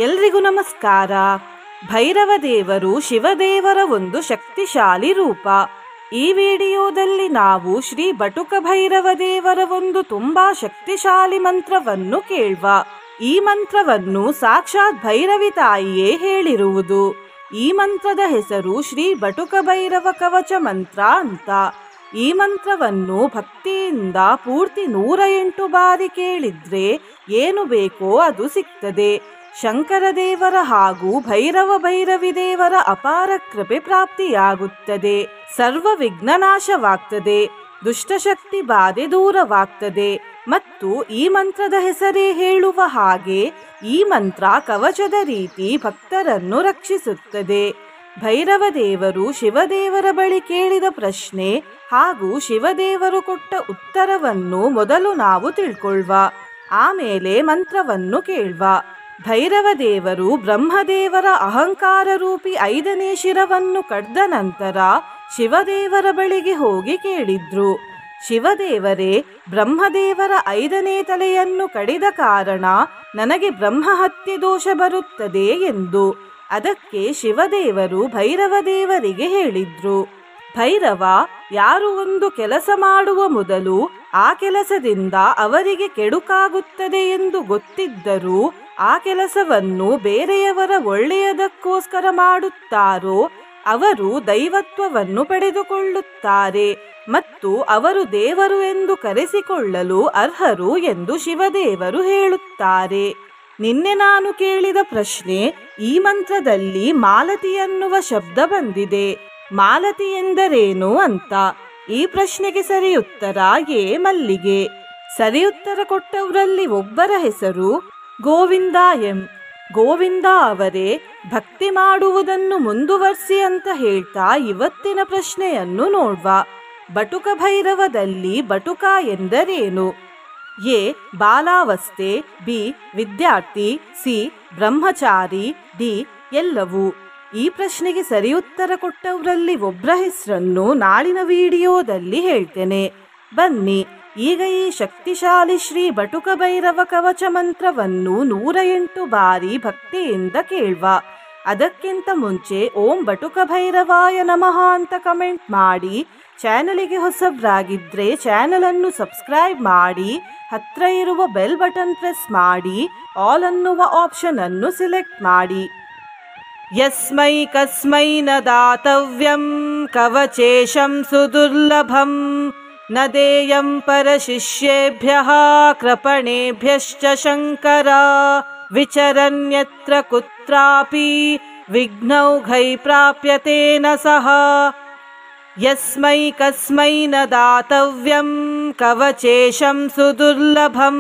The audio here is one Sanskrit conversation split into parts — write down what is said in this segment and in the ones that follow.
ಎಲ್ರಿಗೂ ನಮಸ್ಕಾರ. ಭೈರವ ದೇವರು ಶಿವದೇವರ ಒಂದು ಶಕ್ತಿಶಾಲಿ ರೂಪ. ಈ ವಿಡಿಯೋದಲ್ಲಿ ನಾವು ಶ್ರೀ ಬಟುಕ ಭೈರವ ದೇವರ ಒಂದು ತುಂಬಾ ಶಕ್ತಿಶಾಲಿ ಮಂತ್ರವನ್ನು ಕೇಳುವ. ಈ ಮಂತ್ರವನ್ನು ಸಾಕ್ಷಾತ್ ಭೈರವಿ ತಾಯಿಯೇ ಹೇಳಿರುವುದು. ಈ ಮಂತ್ರದ ಹೆಸರು ಶ್ರೀ ಬಟುಕ ಭೈರವ ಕವಚ ಮಂತ್ರ ಅಂತ. ಈ ಮಂತ್ರವನ್ನು ಭಕ್ತಿಯಿಂದ ಪೂರ್ತಿ 108 ಬಾರಿ ಕೇಳಿದ್ರೆ ಏನು ಬೇಕೋ ಅದು ಸಿಗ್ತದೆ. ಶಂಕರ ದೇವರ ಹಾಗೂ ಭೈರವಿ ದೇವರ ಅಪಾರ ಕೃಪೆ ಪ್ರಾಪ್ತಿಯಾಗುತ್ತದೆ. ಸರ್ವ ವಿಘ್ನನಾಶವಾಗ್ತದೆ, ದುಷ್ಟಶಕ್ತಿ ಬಾಧೆ ದೂರವಾಗ್ತದೆ. ಮತ್ತು ಈ ಮಂತ್ರದ ಹೆಸರೇ ಹೇಳುವ ಹಾಗೆ ಈ ಮಂತ್ರ ಕವಚದ ರೀತಿ ಭಕ್ತರನ್ನು ರಕ್ಷಿಸುತ್ತದೆ. ಭೈರವ ದೇವರು ಶಿವದೇವರ ಬಳಿ ಕೇಳಿದ ಪ್ರಶ್ನೆ ಹಾಗೂ ಶಿವದೇವರು ಕೊಟ್ಟ ಉತ್ತರವನ್ನು ಮೊದಲು ನಾವು ತಿಳ್ಕೊಳ್ವ, ಆಮೇಲೆ ಮಂತ್ರವನ್ನು ಕೇಳ್ವ. ಭೈರವ ದೇವರು ಬ್ರಹ್ಮದೇವರ ಅಹಂಕಾರ ರೂಪಿ 5ನೇ ಶಿರವನ್ನು ಕಡ್ದ ನಂತರ ಶಿವದೇವರ ಬಳಿಗೆ ಹೋಗಿ ಕೇಳಿದ್ರು. ಶಿವದೇವರೇ, ಬ್ರಹ್ಮದೇವರ 5ನೇ ತಲೆಯನ್ನು ಕಡಿದ ಕಾರಣ ನನಗೆ ಬ್ರಹ್ಮಹತ್ಯೆ ದೋಷ ಬರುತ್ತದೆ ಎಂದು. ಅದಕ್ಕೆ ಶಿವದೇವರು ಭೈರವ ದೇವರಿಗೆ ಹೇಳಿದ್ರು, ಭೈರವ, ಯಾರು ಒಂದು ಕೆಲಸ ಮಾಡುವ ಮೊದಲು ಆ ಕೆಲಸದಿಂದ ಅವರಿಗೆ ಕೆಡುಕಾಗುತ್ತದೆ ಎಂದು ಗೊತ್ತಿದ್ದರೂ ಆ ಕೆಲಸವನ್ನು ಬೇರೆಯವರ ಒಳ್ಳೆಯದಕ್ಕೋಸ್ಕರ ಮಾಡುತ್ತಾರೋ ಅವರು ದೈವತ್ವವನ್ನು ಪಡೆದುಕೊಳ್ಳುತ್ತಾರೆ ಮತ್ತು ಅವರು ದೇವರು ಎಂದು ಕರೆಸಿಕೊಳ್ಳಲು ಅರ್ಹರು ಎಂದು ಶಿವದೇವರು ಹೇಳುತ್ತಾರೆ. ನಿನ್ನೆ ನಾನು ಕೇಳಿದ ಪ್ರಶ್ನೆ, ಈ ಮಂತ್ರದಲ್ಲಿ ಮಾಲತಿ ಎನ್ನುವ ಶಬ್ದ ಬಂದಿದೆ. ಮಾಲತಿ ಎಂದರೇನು ಅಂತ. ಈ ಪ್ರಶ್ನೆಗೆ ಸರಿಯುತ್ತರ ಎ ಮಲ್ಲಿಗೆ. ಸರಿಯುತ್ತರ ಕೊಟ್ಟವರಲ್ಲಿ ಒಬ್ಬರ ಹೆಸರು ಗೋವಿಂದ ಎಂ. ಗೋವಿಂದ ಅವರೇ, ಭಕ್ತಿ ಮಾಡುವುದನ್ನು ಮುಂದುವರಿಸಿ ಅಂತ ಹೇಳ್ತಾ ಇವತ್ತಿನ ಪ್ರಶ್ನೆಯನ್ನು ನೋಡ್ವ. ಬಟುಕ ಭೈರವದಲ್ಲಿ ಬಟುಕ ಎಂದರೇನು? ಎ ಬಾಲಾವಸ್ಥೆ, ಬಿ ವಿದ್ಯಾರ್ಥಿ, ಸಿ ಬ್ರಹ್ಮಚಾರಿ, ಡಿ ಎಲ್ಲವೂ. ಈ ಪ್ರಶ್ನೆಗೆ ಸರಿಯುತ್ತರ ಕೊಟ್ಟವರಲ್ಲಿ ಒಬ್ಬರ ಹೆಸರನ್ನು ನಾಳಿನ ವಿಡಿಯೋದಲ್ಲಿ ಹೇಳ್ತೇನೆ. ಬನ್ನಿ ಈಗ ಈ ಶಕ್ತಿಶಾಲಿ ಶ್ರೀ ಬಟುಕ ಭೈರವ ಕವಚ ಮಂತ್ರವನ್ನು 108 ಬಾರಿ ಭಕ್ತಿಯಿಂದ ಕೇಳ್ವ. ಅದಕ್ಕಿಂತ ಮುಂಚೆ ಓಂ ಬಟುಕ ಭೈರವಾಯ ನಮಃ ಅಂತ ಕಮೆಂಟ್ ಮಾಡಿ. ಚಾನಲಿಗೆ ಹೊಸಬ್ರಾಗಿದ್ರೆ ಚಾನಲ್ ಅನ್ನು ಸಬ್ಸ್ಕ್ರೈಬ್ ಮಾಡಿ, ಹತ್ರ ಇರುವ ಬೆಲ್ ಬಟನ್ ಪ್ರೆಸ್ ಮಾಡಿ, ಆಲ್ ಅನ್ನುವ ಆಪ್ಷನ್ ಅನ್ನು ಸಿಲೆಕ್ಟ್ ಮಾಡಿ. ಯಸ್ಮೈ ಕಸ್ಮೈ ನ ದಾತವ್ಯಂ ಕವಚೇಶಂ ಸುದುರ್ಲಭಂ ನ ದೇಯಂ ಪರಶಿಷ್ಯೇಭ್ಯಃ ಕೃಪಣೇಭ್ಯಶ್ಚ ಶಂಕರ ವಿಚರನ್ಯತ್ರ ಕುತ್ರಾಪಿ ವಿಘ್ನೌಘೈ ಪ್ರಾಪ್ಯತೆ ನ ಸಹ. ಯಸ್ಮೈ ಕಸ್ಮೈ ನ ದಾತವ್ಯಂ ಕವಚೇಶಂ ಸುದುರ್ಲಭಂ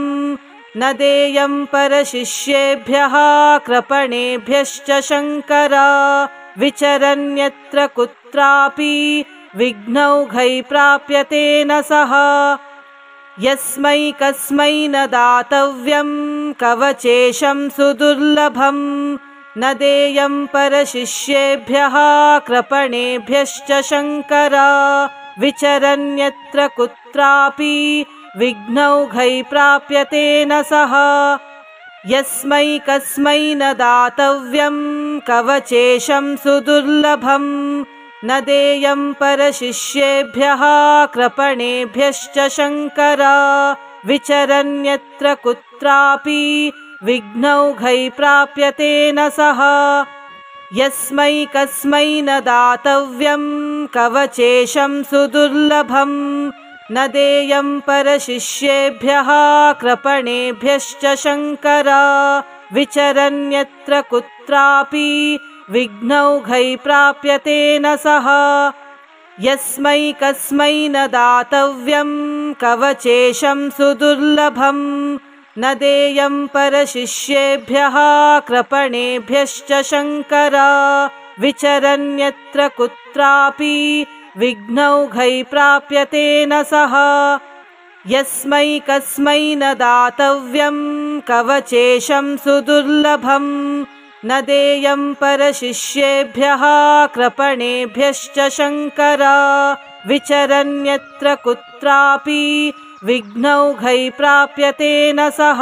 ನ ದೇಯಂ ಪರಶಿಷ್ಯೇಭ್ಯಃ ಕೃಪಣೇಭ್ಯಶ್ಚ ಶಂಕರ ವಿಚರನ್ಯತ್ರ ಕುತ್ರಾಪಿ ವಿಘ್ನೌಘೈ ಪ್ರಾಪ್ಯತೆ ನ ಸಹ. ಯಸ್ಮೈ ಕಸ್ಮೈ ನ ದಾತವ್ಯಂ ಕವಚೇಶಂ ಸುದುರ್ಲಭಂ ನ ದೇಯಂ ಪರಶಿಷ್ಯೇಭ್ಯಃ ಕೃಪಣೇಭ್ಯಶ್ಚ ಶಂಕರ ವಿಚರನ್ಯತ್ರ ಕುತ್ರಾಪಿ ವಿಘ್ನೌಘೈ ಪ್ರಾಪ್ಯತೆ ನ ಸಹ. ಯಸ್ಮೈ ಕಸ್ಮೈ ನ ದಾತವ್ಯಂ ಕವಚೇಶಂ ಸುದುರ್ಲಭಂ ನ ದೇಯಂ ಪರಶಿಷ್ಯೇಭ್ಯಃ ಕೃಪಣೇಭ್ಯಶ್ಚ ಶಂಕರ ವಿಚರನ್ಯತ್ರ ಕುತ್ರಾಪಿ ವಿಘ್ನೌಘೈ ಪ್ರಾಪ್ಯತೆ ನ ಸಹ. ಯಸ್ಮೈ ಕಸ್ಮೈ ನ ದಾತವ್ಯಂ ಕವಚೇಶಂ ಸುದುರ್ಲಭಂ ನ ದೇಯಂ ಪರಶಿಷ್ಯೇಭ್ಯಃ ಕೃಪಣೇಭ್ಯಶ್ಚ ಶಂಕರ ವಿಚರನ್ಯತ್ರ ಕುತ್ರಾಪಿ ವಿಘ್ನೌಘೈ ಪ್ರಾಪ್ಯತೆ ನ ಸಹ. ಯಸ್ಮೈ ಕಸ್ಮೈ ನ ದಾತವ್ಯಂ ಕವಚೇಶಂ ಸುದುರ್ಲಭಂ ನ ದೇಯಂ ಪರಶಿಷ್ಯೇಭ್ಯಃ ಕೃಪಣೇಭ್ಯಶ್ಚ ಶಂಕರ ವಿಚರನ್ಯತ್ರ ಕುತ್ರಾಪಿ ವಿಘ್ನೌಘೈ ಪ್ರಾಪ್ಯತೆ ನ ಸಹ. ಯಸ್ಮೈ ಕಸ್ಮೈ ನ ದಾತವ್ಯಂ ಕವಚೇಶಂ ಸುದುರ್ಲಭಂ ನ ದೇಯಂ ಪರಶಿಷ್ಯೇಭ್ಯಃ ಕೃಪಣೇಭ್ಯಶ್ಚ ಶಂಕರ ವಿಚರನ್ಯತ್ರ ಕುತ್ರಾಪಿ ವಿಘ್ನೌಘೈ ಪ್ರಾಪ್ಯತೆ ನ ಸಹ.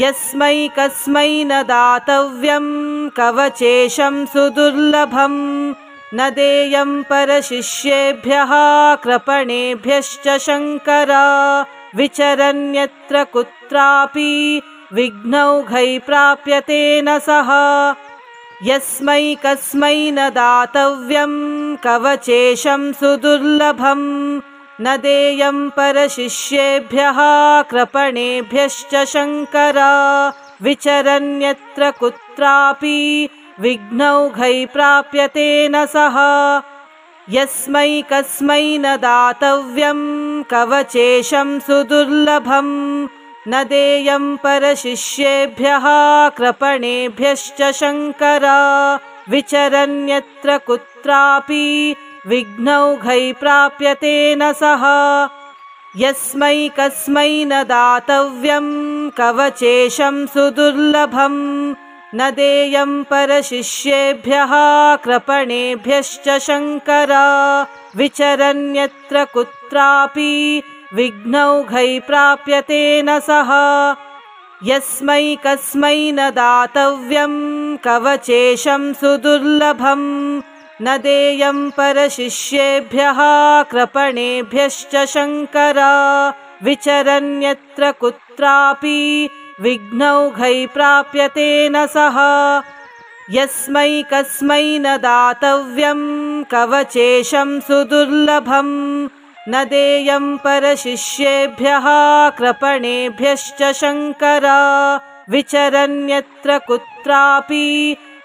यस्मै कस्मै न दातव्यं कवचेशं सुदुर्लभं न देयं परशिष्येभ्यः कृपणेभ्यश्च शङ्कर विचरन्यत्र कुत्रापि विघ्नौघै प्राप्यते न सः यस्मै कस्मै न दातव्यं कवचेशं सुदुर्लभं न देयं परशिष्येभ्यः कृपणेभ्यश्च शङ्कर विचरन्यत्र कुत्रापि विघ्नौघै प्राप्यते न सः यस्मै कस्मै न दातव्यं कवचेशं सुदुर्लभं न देयं परशिष्येभ्यः कृपणेभ्यश्च शङ्कर विचरन्यत्र कुत्रापि विघ्नौघै प्राप्यते न सः यस्मै कस्मै न दातव्यं कवचेशं सुदुर्लभं न देयं परशिष्येभ्यः कृपणेभ्यश्च शङ्कर विचरन्यत्र कुत्रापि विघ्नौघै प्राप्यते न सः यस्मै कस्मै न दातव्यं कवचेशं सुदुर्लभं न देयं परशिष्येभ्यः कृपणेभ्यश्च शङ्कर विचरन्यत्र कुत्रापि विघ्नौघै प्राप्यते न सः यस्मै कस्मै न दातव्यं कवचेशं सुदुर्लभं न देयं परशिष्येभ्यः कृपणेभ्यश्च शङ्कर विचरन्यत्र कुत्रापि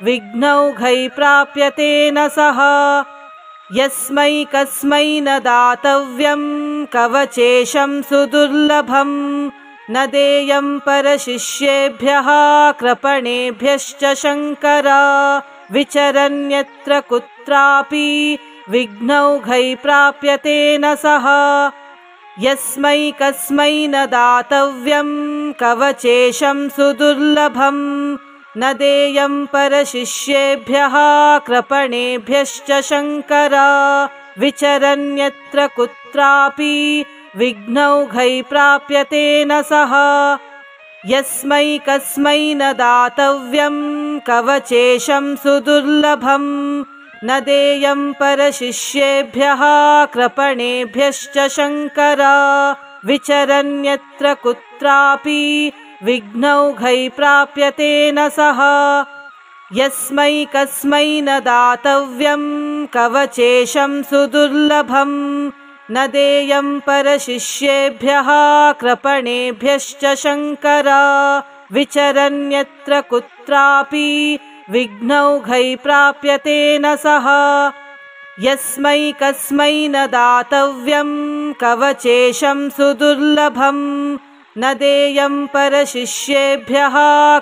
विघ्नौघै प्राप्यते न सः यस्मै कस्मै न दातव्यं कवचेशं सुदुर्लभं न देयं परशिष्येभ्यः कृपणेभ्यश्च शङ्कर विचरन्यत्र कुत्रापि विघ्नौघै प्राप्यते न सः यस्मै कस्मै न दातव्यं कवचेशं सुदुर्लभं न देयं परशिष्येभ्यः कृपणेभ्यश्च शङ्कर विचरन्यत्र कुत्रापि विघ्नौघै प्राप्यते न सः यस्मै कस्मै न दातव्यं कवचेशं सुदुर्लभं न देयं परशिष्येभ्यः कृपणेभ्यश्च शङ्कर विचरन्यत्र कुत्रापि विघ्नौघै प्राप्यते न सः यस्मै कस्मै न दातव्यं कवचेशं सुदुर्लभं न देयं परशिष्येभ्यः कृपणेभ्यश्च शङ्कर विचरन्यत्र कुत्रापि विघ्नौघै प्राप्यते न सः यस्मै कस्मै न दातव्यं कवचेशं सुदुर्लभं न देयं परशिष्येभ्यः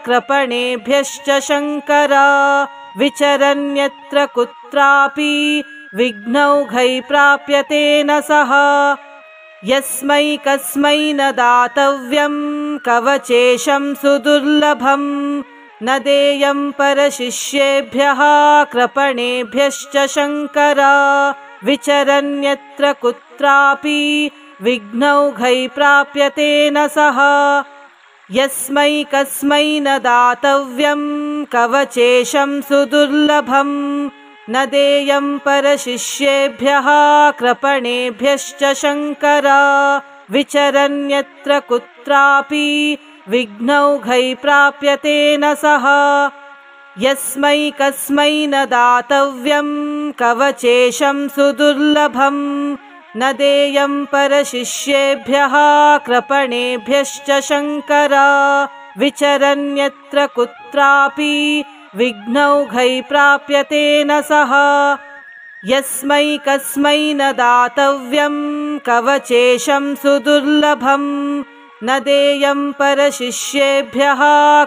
कृपणेभ्यश्च शङ्कर विचरन्यत्र कुत्रापि विघ्नौघै प्राप्यते न सः यस्मै कस्मै न दातव्यं कवचेशं सुदुर्लभं न देयं परशिष्येभ्यः कृपणेभ्यश्च शङ्कर विचरन्यत्र कुत्रापि विघ्नौघै प्राप्यते न सः यस्मै कस्मै न दातव्यं कवचेशं सुदुर्लभं न देयं परशिष्येभ्यः कृपणेभ्यश्च शङ्कर विचरन्यत्र कुत्रापि विघ्नौघै प्राप्यते न सः यस्मै कस्मै न दातव्यं कवचेशं सुदुर्लभं न देयं परशिष्येभ्यः कृपणेभ्यश्च शङ्कर विचरन्यत्र कुत्रापि विघ्नौघै प्राप्यते न सः यस्मै कस्मै न दातव्यं कवचेशं सुदुर्लभं न देयं परशिष्येभ्यः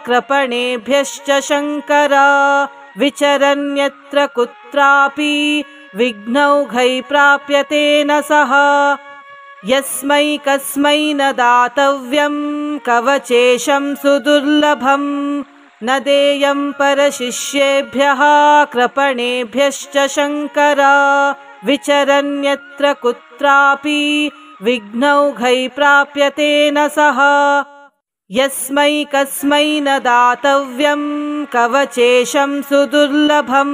कृपणेभ्यश्च शङ्कर विचरन्यत्र कुत्रापि विघ्नौघै प्राप्यते न सः यस्मै कस्मै न दातव्यं कवचेशं सुदुर्लभं न देयं परशिष्येभ्यः कृपणेभ्यश्च शङ्कर विचरन्यत्र कुत्रापि विघ्नौघै प्राप्यते न सः यस्मै कस्मै न दातव्यं कवचेशं सुदुर्लभं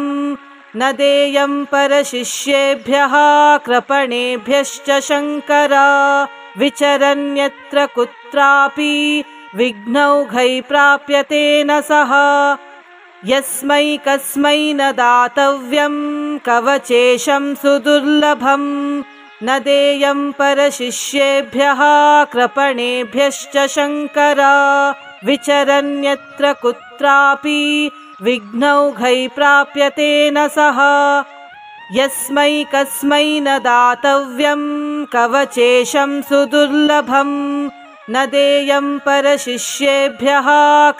न देयं परशिष्येभ्यः कृपणेभ्यश्च शङ्कर विचरन्यत्र कुत्रापि विघ्नौघै प्राप्यते न सः यस्मै कस्मै न दातव्यं कवचेशं सुदुर्लभं न देयं परशिष्येभ्यः कृपणेभ्यश्च शङ्कर विचरन्यत्र कुत्रापि विघ्नौघै प्राप्यते न सः यस्मै कस्मै न दातव्यं कवचेशं सुदुर्लभं न देयं परशिष्येभ्यः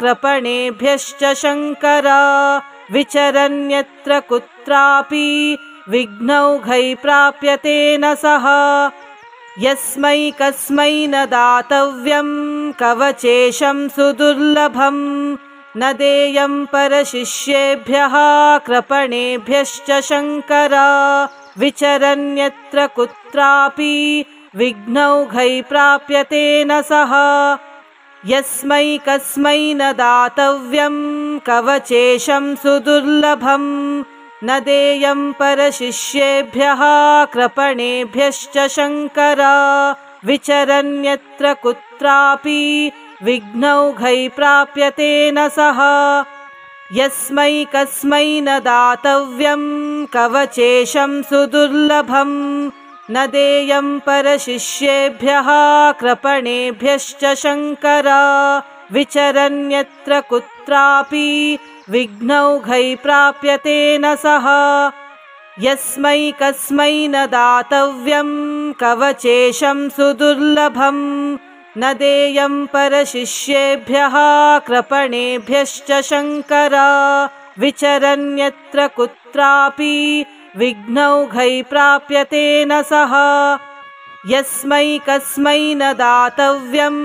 कृपणेभ्यश्च शङ्कर विचरन्यत्र कुत्रापि विघ्नौघै प्राप्यते न सः यस्मै कस्मै न दातव्यं कवचेशं सुदुर्लभं न देयं परशिष्येभ्यः कृपणेभ्यश्च शङ्कर विचरन्यत्र कुत्रापि विघ्नौघै प्राप्यते न सः यस्मै कस्मै न दातव्यं कवचेशं सुदुर्लभं न देयं परशिष्येभ्यः कृपणेभ्यश्च शङ्कर विचरन्यत्र कुत्रापि विघ्नौघै प्राप्यते न सः यस्मै कस्मै न दातव्यं कवचेशं सुदुर्लभं न देयं परशिष्येभ्यः कृपणेभ्यश्च शङ्कर विचरन्यत्र कुत्रापि विघ्नौघै प्राप्यते न सः यस्मै कस्मै न दातव्यं कवचेशं सुदुर्लभं न देयं परशिष्येभ्यः कृपणेभ्यश्च शङ्कर विचरन्यत्र कुत्रापि विघ्नौघै प्राप्यते न सः यस्मै कस्मै न दातव्यं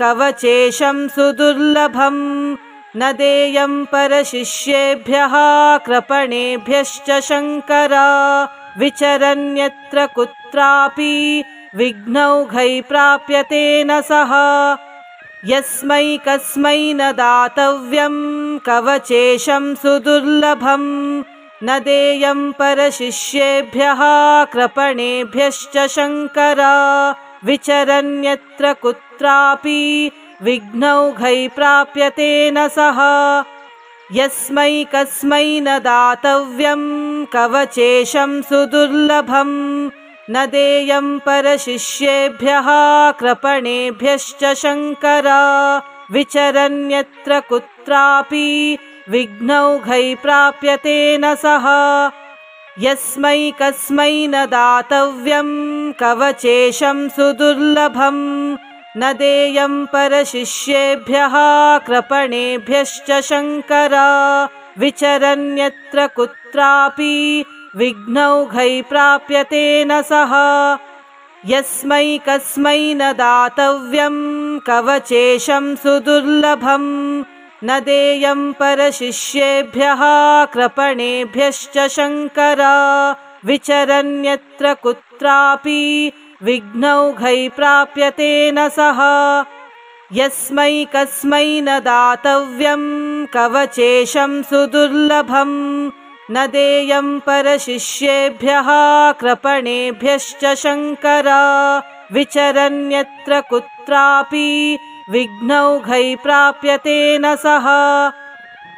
कवचेशं सुदुर्लभं न देयं परशिष्येभ्यः कृपणेभ्यश्च शङ्कर विचरन्यत्र कुत्रापि विघ्नौघै प्राप्यते न सः यस्मै कस्मै न दातव्यं कवचेशं सुदुर्लभं न देयं परशिष्येभ्यः कृपणेभ्यश्च शङ्कर विचरन्यत्र कुत्रापि विघ्नौघै प्राप्यते न सः यस्मै कस्मै न दातव्यं कवचेशं सुदुर्लभं न देयं परशिष्येभ्यः कृपणेभ्यश्च शङ्कर विचरन्यत्र कुत्रापि विघ्नौघै प्राप्यते न सः यस्मै कस्मै न दातव्यं कवचेशं सुदुर्लभं न देयं परशिष्येभ्यः कृपणेभ्यश्च शङ्कर विचरन्यत्र कुत्रापि विघ्नौघै प्राप्यते न सः यस्मै कस्मै न दातव्यं कवचेशं सुदुर्लभं न देयं परशिष्येभ्यः कृपणेभ्यश्च शङ्कर विचरन्यत्र कुत्रापि विघ्नौघै प्राप्यते न सः यस्मै कस्मै न दातव्यं कवचेशं सुदुर्लभं न देयं परशिष्येभ्यः कृपणेभ्यश्च शङ्कर विचरन्यत्र कुत्रापि विघ्नौघै प्राप्यते न सः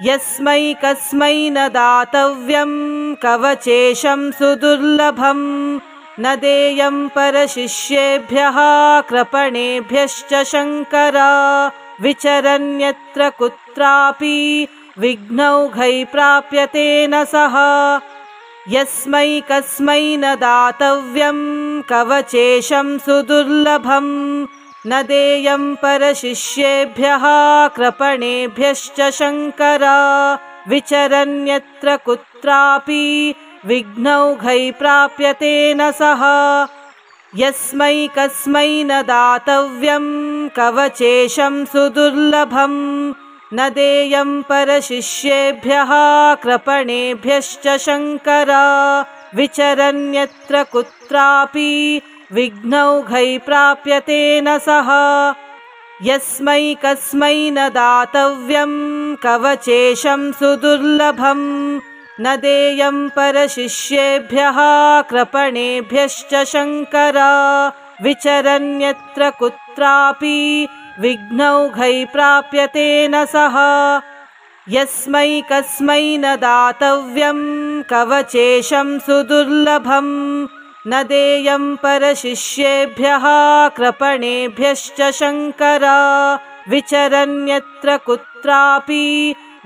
यस्मै कस्मै न दातव्यं कवचेशं सुदुर्लभं न देयं परशिष्येभ्यः कृपणेभ्यश्च शङ्कर विचरन्यत्र कुत्रापि विघ्नौघै प्राप्यते न सः यस्मै कस्मै न दातव्यं कवचेशं सुदुर्लभं न देयं परशिष्येभ्यः कृपणेभ्यश्च शङ्कर विचरन्यत्र कुत्रापि विघ्नौघै प्राप्यते न सः यस्मै कस्मै न दातव्यं कवचेशं सुदुर्लभं न देयं परशिष्येभ्यः कृपणेभ्यश्च शङ्कर विचरन्यत्र कुत्रापि विघ्नौघै प्राप्यते न सः यस्मै कस्मै न दातव्यं कवचेशं सुदुर्लभं न देयं परशिष्येभ्यः कृपणेभ्यश्च शङ्कर विचरन्यत्र कुत्रापि विघ्नौघै प्राप्यते न सः यस्मै कस्मै न दातव्यं कवचेशं सुदुर्लभं न देयं परशिष्येभ्यः कृपणेभ्यश्च शङ्कर विचरन्यत्र कुत्रापि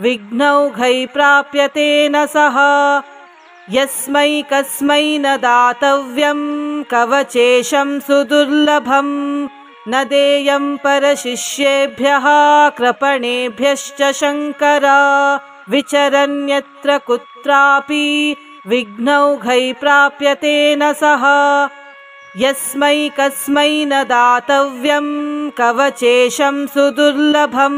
विघ्नौघै प्राप्यते न सः यस्मै कस्मै न दातव्यं कवचेशं सुदुर्लभं न देयं परशिष्येभ्यः कृपणेभ्यश्च शङ्कर विचरन्यत्र कुत्रापि विघ्नौघै प्राप्यते न सः यस्मै कस्मै न दातव्यं कवचेशं सुदुर्लभं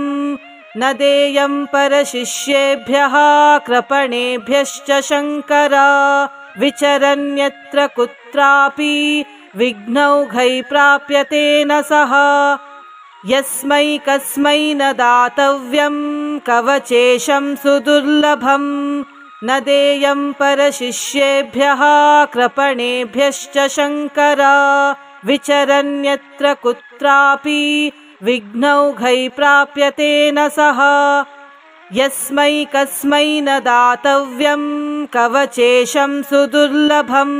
न देयं परशिष्येभ्यः कृपणेभ्यश्च शङ्कर विचरन्यत्र कुत्रापि विघ्नौघै प्राप्यते न सः यस्मै कस्मै न दातव्यं कवचेशं सुदुर्लभं न देयं परशिष्येभ्यः कृपणेभ्यश्च शङ्कर विचरन्यत्र कुत्रापि विघ्नौघै प्राप्यते न सः यस्मै कस्मै न दातव्यं कवचेशं सुदुर्लभं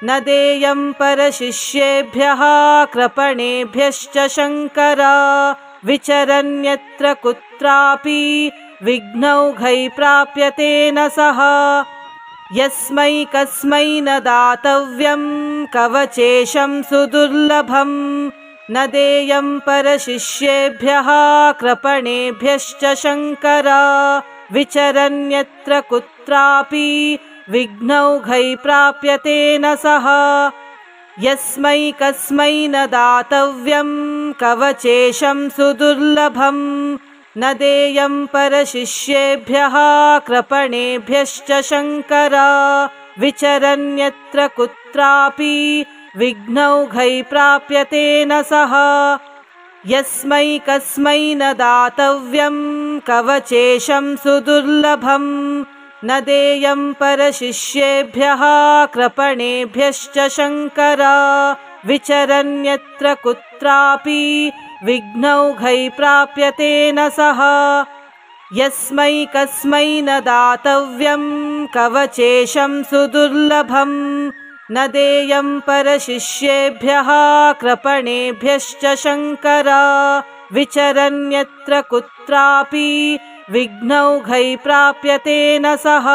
न देयं परशिष्येभ्यः कृपणेभ्यश्च शङ्कर विचरन्यत्र कुत्रापि विघ्नौघै प्राप्यते न सः यस्मै कस्मै न दातव्यं कवचेशं सुदुर्लभं न देयं परशिष्येभ्यः कृपणेभ्यश्च शङ्कर विचरन्यत्र कुत्रापि विघ्नौघै प्राप्यते न सः यस्मै कस्मै न दातव्यं कवचेशं सुदुर्लभं न देयं परशिष्येभ्यः कृपणेभ्यश्च शङ्कर विचरन्यत्र कुत्रापि विघ्नौघै प्राप्यते न सः यस्मै कस्मै न दातव्यं कवचेशं सुदुर्लभं न देयं परशिष्येभ्यः कृपणेभ्यश्च शङ्कर विचरन्यत्र कुत्रापि विघ्नौघै प्राप्यते न सः यस्मै कस्मै न दातव्यं कवचेशं सुदुर्लभं न देयं परशिष्येभ्यः कृपणेभ्यश्च शङ्कर विचरन्यत्र कुत्रापि विघ्नौघै प्राप्यते न सः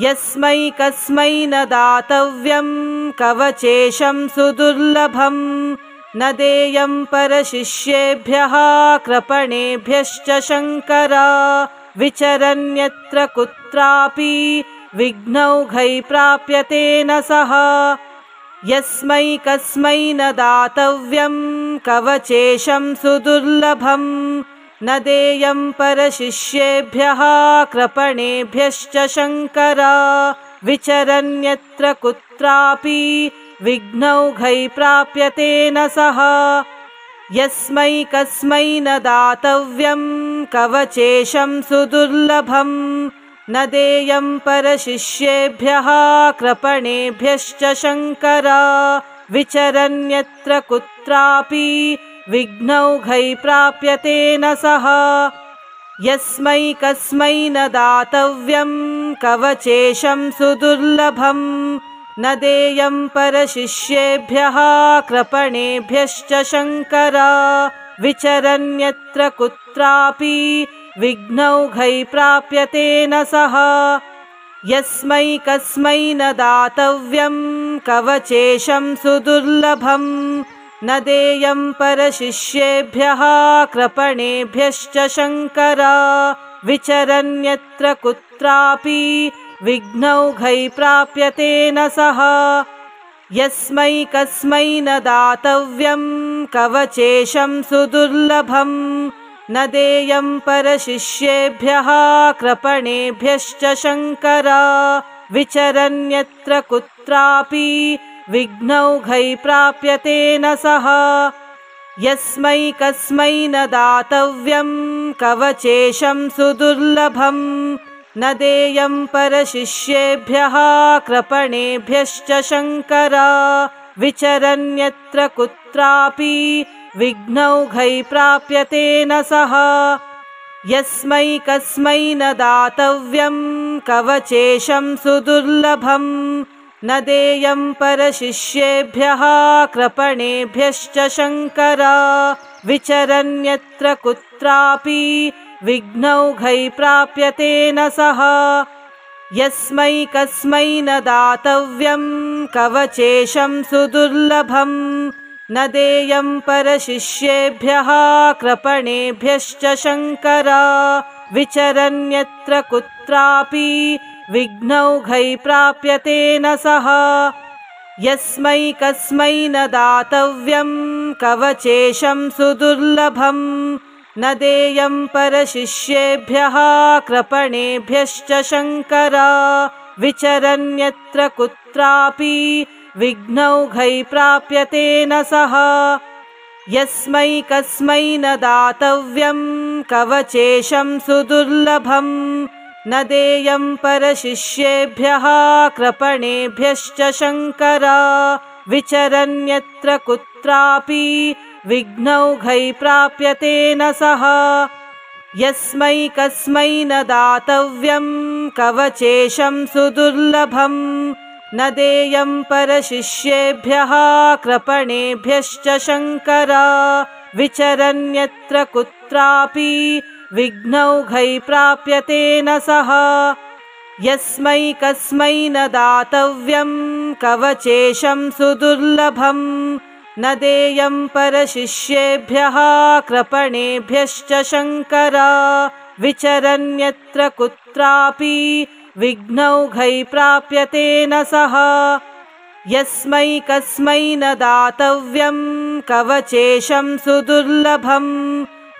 यस्मै कस्मै न दातव्यं कवचेशं सुदुर्लभं न देयं परशिष्येभ्यः कृपणेभ्यश्च शङ्कर विचरन्यत्र कुत्रापि विघ्नौघै प्राप्यते न सः यस्मै कस्मै न दातव्यं कवचेशं सुदुर्लभं न देयं परशिष्येभ्यः कृपणेभ्यश्च शङ्कर विचरन्यत्र कुत्रापि विघ्नौघै प्राप्यते न सः यस्मै कस्मै न दातव्यं कवचेशं सुदुर्लभं न देयं परशिष्येभ्यः कृपणेभ्यश्च शङ्कर विचरन्यत्र कुत्रापि विघ्नौघै प्राप्यते न सः यस्मै कस्मै न दातव्यं कवचेशं सुदुर्लभं न देयं परशिष्येभ्यः कृपणेभ्यश्च शङ्कर विचरन्यत्र कुत्रापि विघ्नौघै प्राप्यते न सः यस्मै कस्मै न दातव्यं कवचेशं सुदुर्लभं न देयं परशिष्येभ्यः कृपणेभ्यश्च शङ्कर विचरन्यत्र कुत्रापि विघ्नौघै प्राप्यते न सः यस्मै कस्मै न दातव्यं कवचेशं सुदुर्लभं न देयं परशिष्येभ्यः कृपणेभ्यश्च शङ्कर विचरन्यत्र कुत्रापि विघ्नौघै प्राप्यते न सः यस्मै कस्मै न दातव्यं कवचेशं सुदुर्लभं न देयं परशिष्येभ्यः कृपणेभ्यश्च शङ्कर विचरन्यत्र कुत्रापि विघ्नौघै प्राप्यते न सः यस्मै कस्मै न दातव्यं कवचेशं सुदुर्लभं न देयं परशिष्येभ्यः कृपणेभ्यश्च शङ्कर विचरन्यत्र कुत्रापि विघ्नौघै प्राप्यते न सः यस्मै कस्मै न दातव्यं कवचेशं सुदुर्लभं न देयं परशिष्येभ्यः कृपणेभ्यश्च शङ्कर विचरन्यत्र कुत्रापि विघ्नौघै प्राप्यते न सः यस्मै कस्मै न दातव्यं कवचेशं सुदुर्लभं न देयं परशिष्येभ्यः कृपणेभ्यश्च शङ्कर विचरन्यत्र कुत्रापि विघ्नौघै प्राप्यते न सः यस्मै कस्मै न दातव्यं कवचेशं सुदुर्लभं न देयं परशिष्येभ्यः कृपणेभ्यश्च शङ्कर विचरन्यत्र कुत्रापि विघ्नौघै प्राप्यते न सः यस्मै कस्मै न दातव्यं कवचेशं सुदुर्लभं न देयं परशिष्येभ्यः कृपणेभ्यश्च शङ्कर विचरन्यत्र कुत्रापि विघ्नौघै प्राप्यते न सः यस्मै कस्मै न दातव्यं कवचेशं सुदुर्लभं न देयं परशिष्येभ्यः कृपणेभ्यश्च शङ्कर विचरन्यत्र कुत्रापि विघ्नौघै प्राप्यते न सः यस्मै कस्मै न दातव्यं कवचेशं सुदुर्लभं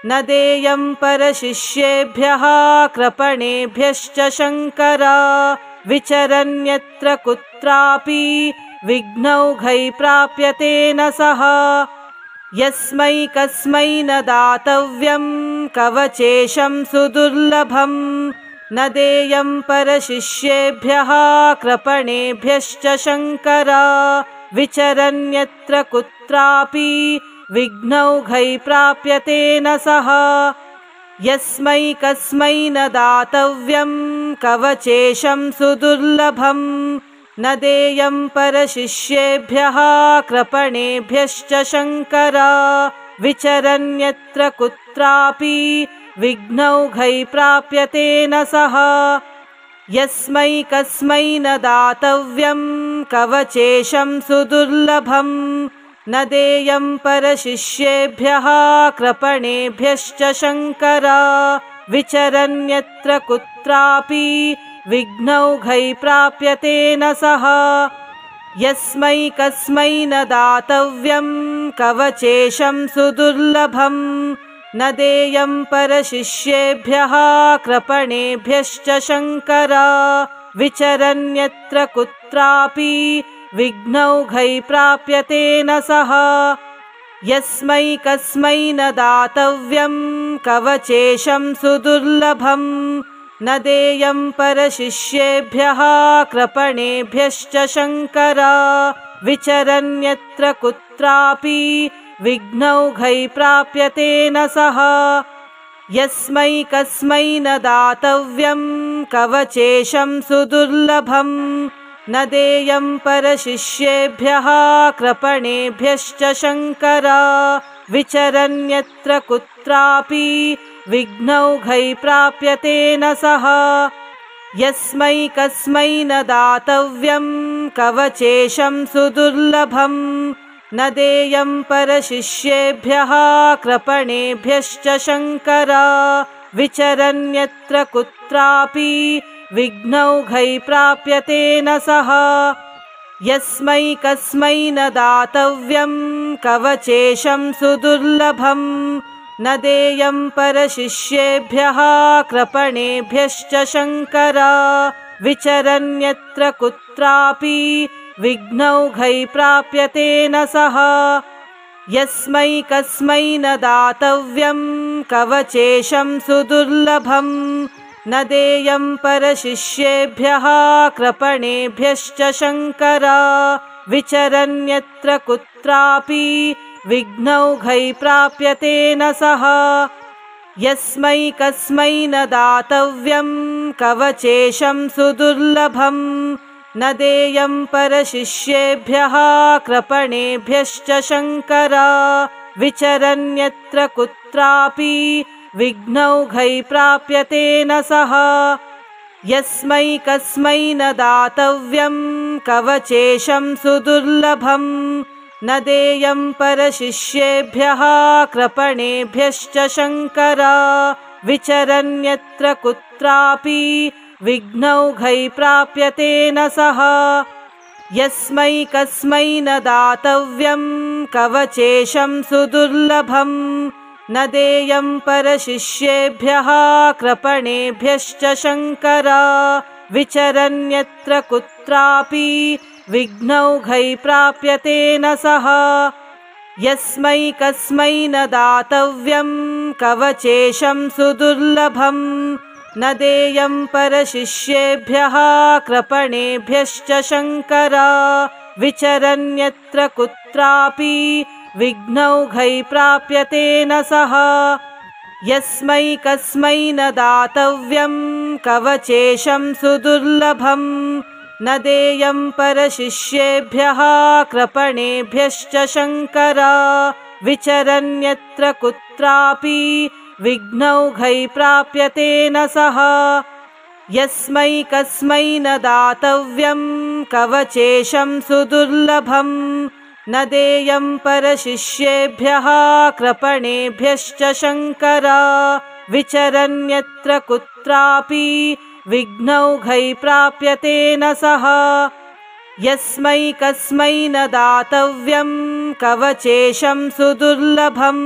न देयं परशिष्येभ्यः कृपणेभ्यश्च शङ्कर विचरन्यत्र कुत्रापि विघ्नौघै प्राप्यते न सः यस्मै कस्मै न दातव्यं कवचेशं सुदुर्लभं न देयं परशिष्येभ्यः कृपणेभ्यश्च शङ्कर विचरन्यत्र कुत्रापि विघ्नौघै प्राप्यते न सः यस्मै कस्मै न दातव्यं कवचेशं सुदुर्लभं न देयं परशिष्येभ्यः कृपणेभ्यश्च शङ्कर विचरन्यत्र कुत्रापि विघ्नौघै प्राप्यते न सः यस्मै कस्मै न दातव्यं कवचेशं सुदुर्लभं न देयं परशिष्येभ्यः कृपणेभ्यश्च शङ्कर विचरन्यत्र कुत्रापि विघ्नौघै प्राप्यते न सः यस्मै कस्मै न दातव्यं कवचेशं सुदुर्लभं न देयं परशिष्येभ्यः कृपणेभ्यश्च शङ्कर विचरन्यत्र कुत्रापि विघ्नौघै प्राप्यते न सः यस्मै कस्मै न दातव्यं कवचेशं सुदुर्लभं न देयं परशिष्येभ्यः कृपणेभ्यश्च शङ्कर विचरन्यत्र कुत्रापि विघ्नौघै प्राप्यते न सः यस्मै कस्मै न दातव्यं कवचेशं सुदुर्लभं न देयं परशिष्येभ्यः कृपणेभ्यश्च शङ्कर विचरन्यत्र कुत्रापि विघ्नौघै प्राप्यते न सः यस्मै कस्मै न दातव्यं कवचेशं सुदुर्लभं न देयं परशिष्येभ्यः कृपणेभ्यश्च शङ्कर विचरन्यत्र कुत्रापि विघ्नौघै प्राप्यते न सः यस्मै कस्मै न दातव्यं कवचेशं सुदुर्लभं न देयं परशिष्येभ्यः कृपणेभ्यश्च शङ्कर विचरन्यत्र कुत्रापि विघ्नौघै प्राप्यते न सः यस्मै कस्मै न दातव्यं कवचेशं सुदुर्लभं न देयं परशिष्येभ्यः कृपणेभ्यश्च शङ्कर विचरन्यत्र कुत्रापि विघ्नौघै प्राप्यते न सः यस्मै कस्मै न दातव्यं कवचेशं सुदुर्लभं न देयं परशिष्येभ्यः कृपणेभ्यश्च शङ्कर विचरन्यत्र कुत्रापि विघ्नौघै प्राप्यते न सः यस्मै कस्मै न दातव्यं कवचेशं सुदुर्लभं न देयं परशिष्येभ्यः कृपणेभ्यश्च शङ्कर विचरन्यत्र कुत्रापि विघ्नौघै प्राप्यते न सः यस्मै कस्मै न दातव्यं कवचेशं सुदुर्लभं न देयं परशिष्येभ्यः कृपणेभ्यश्च शङ्कर विचरन्यत्र कुत्रापि विघ्नौघै प्राप्यते न सः यस्मै कस्मै न दातव्यं कवचेशं सुदुर्लभं न देयं परशिष्येभ्यः कृपणेभ्यश्च शङ्कर विचरन्यत्र कुत्रापि विघ्नौघै प्राप्यते न सः यस्मै कस्मै न दातव्यं कवचेशं सुदुर्लभं न देयं परशिष्येभ्यः कृपणेभ्यश्च शङ्कर विचरन्यत्र कुत्रापि विघ्नौघै प्राप्यते न सः यस्मै कस्मै न दातव्यं कवचेशं सुदुर्लभं न देयं परशिष्येभ्यः कृपणेभ्यश्च शङ्कर विचरन्यत्र कुत्रापि विघ्नौघै प्राप्यते न सः यस्मै कस्मै न दातव्यं कवचेशं सुदुर्लभं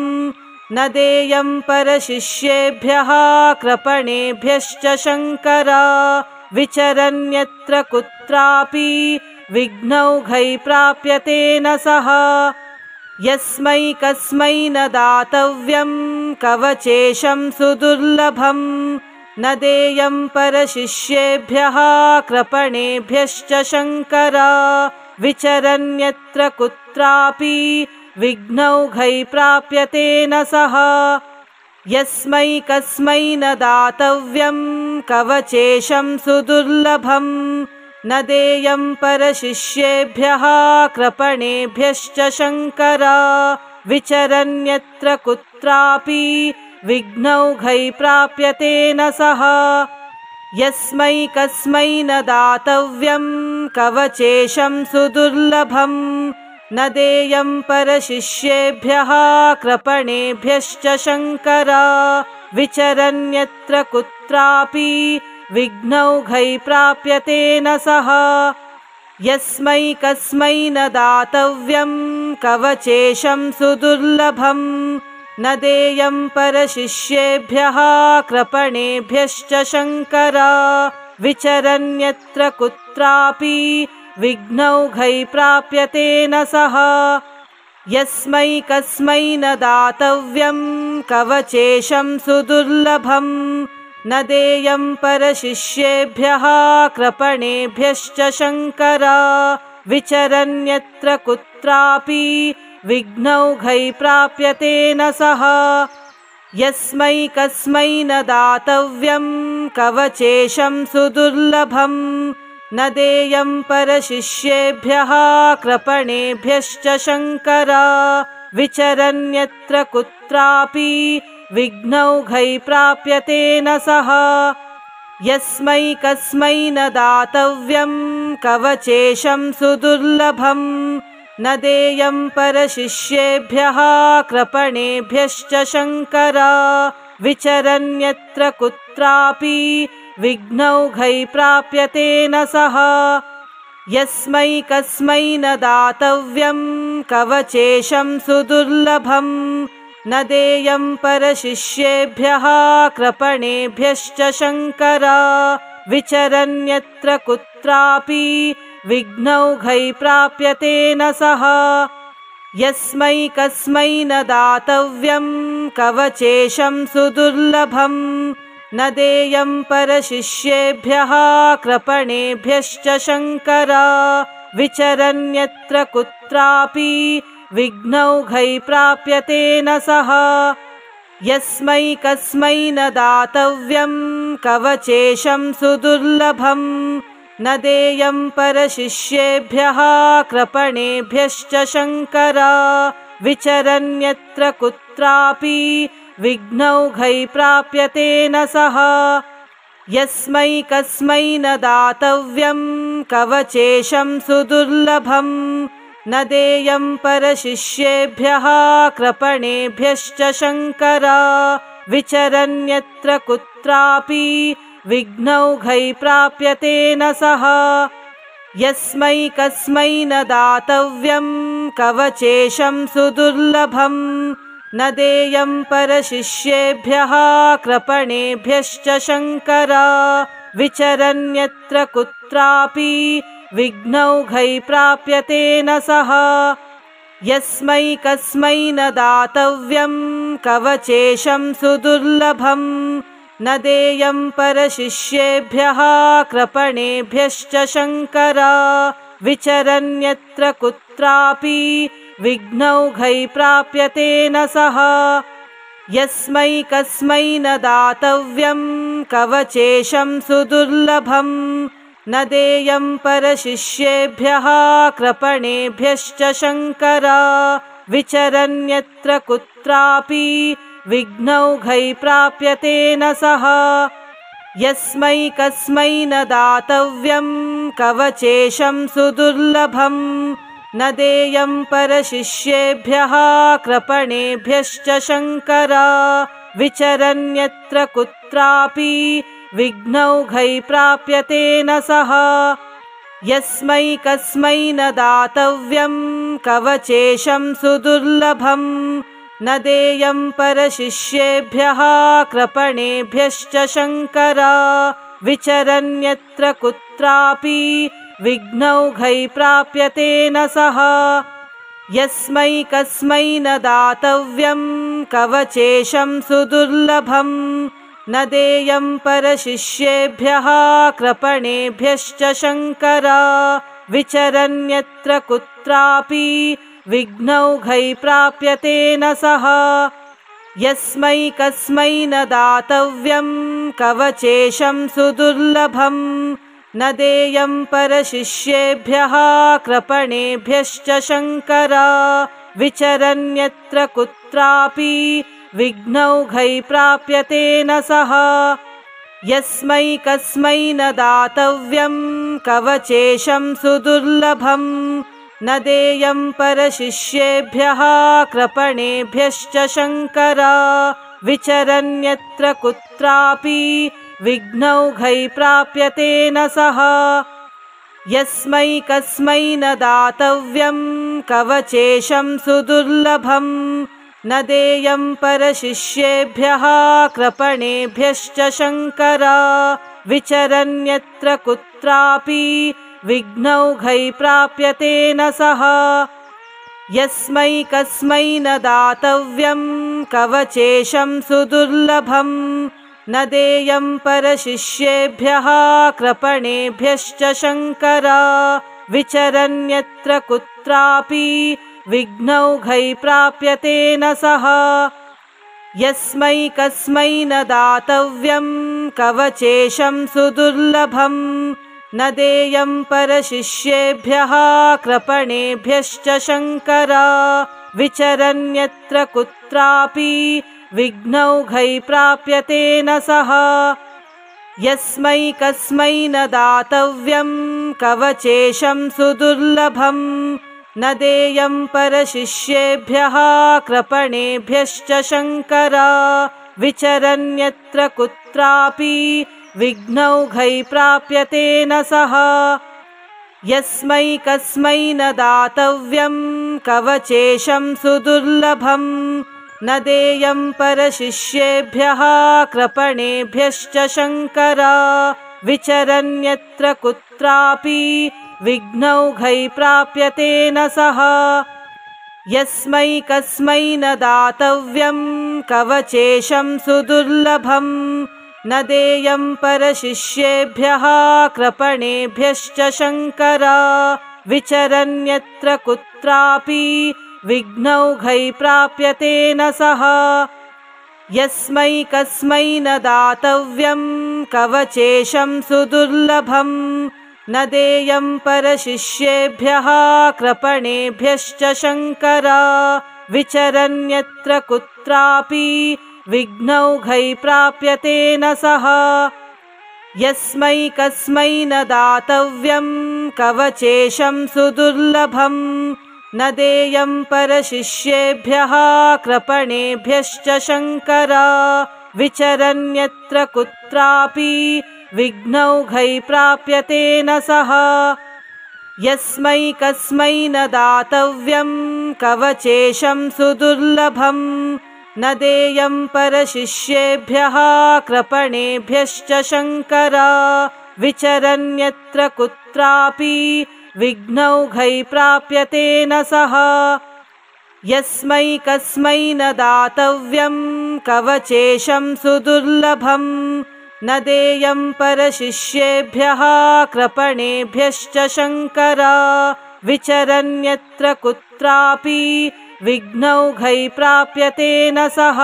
न देयं परशिष्येभ्यः कृपणेभ्यश्च शङ्कर विचरन्यत्र कुत्रापि विघ्नौघै प्राप्यते न सः यस्मै कस्मै न दातव्यं कवचेशं सुदुर्लभं न देयं परशिष्येभ्यः कृपणेभ्यश्च शङ्कर विचरन्यत्र कुत्रापि विघ्नौघै प्राप्यते न सः यस्मै कस्मै न दातव्यं कवचेशं सुदुर्लभं न देयं परशिष्येभ्यः कृपणेभ्यश्च शङ्कर विचरन्यत्र कुत्रापि विघ्नौघै प्राप्यते न सः यस्मै कस्मै न दातव्यं कवचेशं सुदुर्लभं न देयं परशिष्येभ्यः कृपणेभ्यश्च शङ्कर विचरन्यत्र कुत्रापि विघ्नौघै प्राप्यते न सः यस्मै कस्मै न दातव्यं कवचेशं सुदुर्लभं न देयं परशिष्येभ्यः कृपणेभ्यश्च शङ्कर विचरन्यत्र कुत्रापि विघ्नौघै प्राप्यते न सः यस्मै कस्मै न दातव्यं कवचेशं सुदुर्लभं न देयं परशिष्येभ्यः कृपणेभ्यश्च शङ्कर विचरन्यत्र कुत्रापि विघ्नौघै प्राप्यते न सः यस्मै कस्मै न दातव्यं कवचेशं सुदुर्लभं न देयं परशिष्येभ्यः कृपणेभ्यश्च शङ्कर विचरन्यत्र कुत्रापि विघ्नौघै प्राप्यते न सः यस्मै कस्मै न दातव्यं कवचेशं सुदुर्लभं न देयं परशिष्येभ्यः कृपणेभ्यश्च शङ्कर विचरन्यत्र कुत्रापि विघ्नौघै प्राप्यते न सः यस्मै कस्मै न दातव्यं कवचेशं सुदुर्लभं न देयं परशिष्येभ्यः कृपणेभ्यश्च शङ्कर विचरन्यत्र कुत्रापि विघ्नौघै प्राप्यते न सः यस्मै कस्मै न दातव्यं कवचेशं सुदुर्लभं न देयं परशिष्येभ्यः कृपणेभ्यश्च शङ्कर विचरन्यत्र कुत्रापि विघ्नौघै प्राप्यते न सः यस्मै कस्मै न दातव्यं कवचेशं सुदुर्लभं न देयं परशिष्येभ्यः कृपणेभ्यश्च शङ्कर विचरन्यत्र कुत्रापि विघ्नौघै प्राप्यते न सः यस्मै कस्मै न दातव्यं कवचेशं सुदुर्लभं न देयं परशिष्येभ्यः कृपणेभ्यश्च शङ्कर विचरन्यत्र कुत्रापि विघ्नौघै प्राप्यते न सः यस्मै कस्मै न दातव्यं कवचेशं सुदुर्लभं न देयं परशिष्येभ्यः कृपणेभ्यश्च शङ्कर विचरन्यत्र कुत्रापि विघ्नौघै प्राप्यते न सः यस्मै कस्मै न दातव्यं कवचेशं सुदुर्लभं न देयं परशिष्येभ्यः कृपणेभ्यश्च शङ्कर विचरन्यत्र कुत्रापि विघ्नौघै प्राप्यते न सः यस्मै कस्मै न दातव्यं कवचेशं सुदुर्लभं न देयं परशिष्येभ्यः कृपणेभ्यश्च शङ्कर विचरन्यत्र कुत्रापि विघ्नौघै प्राप्यते न सः यस्मै कस्मै न दातव्यं कवचेशं सुदुर्लभं न देयं परशिष्येभ्यः कृपणेभ्यश्च शङ्कर विचरन्यत्र कुत्रापि विघ्नौघै प्राप्यते न सः यस्मै कस्मै न दातव्यं कवचेशं सुदुर्लभं न देयं परशिष्येभ्यः कृपणेभ्यश्च शङ्कर विचरन्यत्र कुत्रापि विघ्नौघै प्राप्यते न सः यस्मै कस्मै न दातव्यं कवचेशं सुदुर्लभं न देयं परशिष्येभ्यः कृपणेभ्यश्च शङ्कर विचरन्यत्र कुत्रापि विघ्नौघै प्राप्यते न सः यस्मै कस्मै न दातव्यं कवचेशं सुदुर्लभं न देयं परशिष्येभ्यः कृपणेभ्यश्च शङ्कर विचरन्यत्र कुत्रापि विघ्नौघै प्राप्यते न सः यस्मै कस्मै न दातव्यं कवचेशं सुदुर्लभं न देयं परशिष्येभ्यः कृपणेभ्यश्च शङ्कर विचरन्यत्र कुत्रापि विघ्नौघै प्राप्यते न सः यस्मै कस्मै न दातव्यं कवचेशं सुदुर्लभं न देयं परशिष्येभ्यः कृपणेभ्यश्च शङ्कर विचरन्यत्र कुत्रापि विघ्नौघै प्राप्यते न सः यस्मै कस्मै न दातव्यं कवचेशं सुदुर्लभं न देयं परशिष्येभ्यः कृपणेभ्यश्च शङ्कर विचरन्यत्र कुत्रापि विघ्नौघै प्राप्यते न सः यस्मै कस्मै न दातव्यं कवचेशं सुदुर्लभं न देयं परशिष्येभ्यः कृपणेभ्यश्च शङ्कर विचरन्यत्र कुत्रापि विघ्नौघै प्राप्यते न सः यस्मै कस्मै न दातव्यं कवचेशं सुदुर्लभं न देयं परशिष्येभ्यः कृपणेभ्यश्च शङ्कर विचरन्यत्र कुत्रापि विघ्नौघै प्राप्यते न सः यस्मै कस्मै न दातव्यं कवचेशं सुदुर्लभं न देयं परशिष्येभ्यः कृपणेभ्यश्च शङ्कर विचरन्यत्र कुत्रापि विघ्नौघै प्राप्यते न सः यस्मै कस्मै न दातव्यं कवचेशं सुदुर्लभं न देयं परशिष्येभ्यः कृपणेभ्यश्च शङ्कर विचरन्यत्र कुत्रापि विघ्नौघै प्राप्यते न सः यस्मै कस्मै न दातव्यं कवचेशं सुदुर्लभं न देयं परशिष्येभ्यः कृपणेभ्यश्च शङ्कर विचरन्यत्र कुत्रापि विघ्नौघै प्राप्यते न सः यस्मै कस्मै न दातव्यं कवचेशं सुदुर्लभं न देयं परशिष्येभ्यः कृपणेभ्यश्च शङ्कर विचरन्यत्र कुत्रापि विघ्नौघै प्राप्यते न सः यस्मै कस्मै न दातव्यं कवचेशं सुदुर्लभं न देयं परशिष्येभ्यः कृपणेभ्यश्च शङ्कर विचरन्यत्र कुत्रापि विघ्नौघै प्राप्यते न सः यस्मै कस्मै न दातव्यं कवचेशं सुदुर्लभं न देयं परशिष्येभ्यः कृपणेभ्यश्च शङ्कर विचरन्यत्र कुत्रापि विघ्नौघै प्राप्यते न सः।